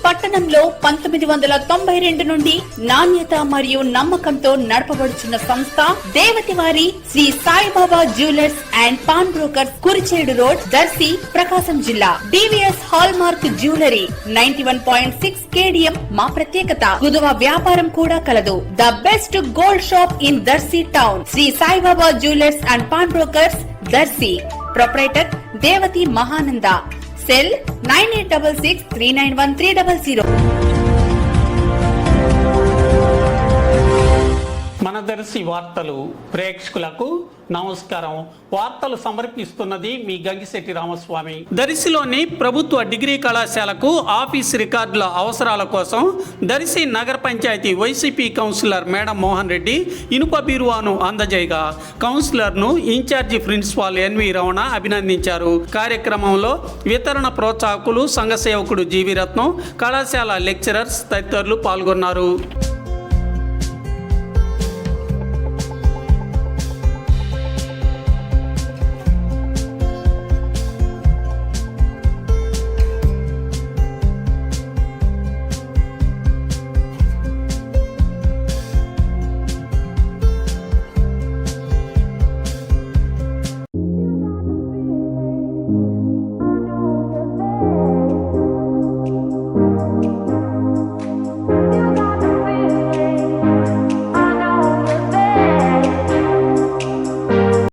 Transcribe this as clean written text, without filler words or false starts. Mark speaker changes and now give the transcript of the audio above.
Speaker 1: పట్టణంలో 1992 నుండి నాణ్యత మరియు నమ్మకంతో నడపబడుచున్న సంస్థ దేవతివారి Shri Saibaba jewellers and pawn brokers, Kurichedu road, Darsi, Prakasam జిల్లా. DVS hallmark jewellery 91.6 KDM మా ప్రత్యేకత. కుదువ వ్యాపారం కూడా కలదు. The best gold shop in Darsi town. Shri Saibaba jewellers and pawn brokers, Darsi. Proprietor Devathi Mahananda. Cell 9866391300.
Speaker 2: మన దర్శి వార్తలు ప్రేక్షకులకు నమస్కారం. వార్తలు సమర్పిస్తున్నది మీ గంగిశెట్టి రామస్వామి. దర్శిలోని ప్రభుత్వ డిగ్రీ కళాశాలకు ఆఫీస్ రికార్డుల అవసరాల కోసం దర్శి నగర పంచాయతీ వైసీపీ కౌన్సిలర్ మేడం మోహన్ రెడ్డి ఇనుప బీరువాను అందజేయగా కౌన్సిలర్ను ఇన్ఛార్జి ప్రిన్సిపాల్ ఎన్వి రమణ అభినందించారు. కార్యక్రమంలో వితరణ ప్రోత్సాహకులు, సంఘ సేవకుడు జీవి రత్నం, కళాశాల లెక్చరర్స్ తదితరులు పాల్గొన్నారు.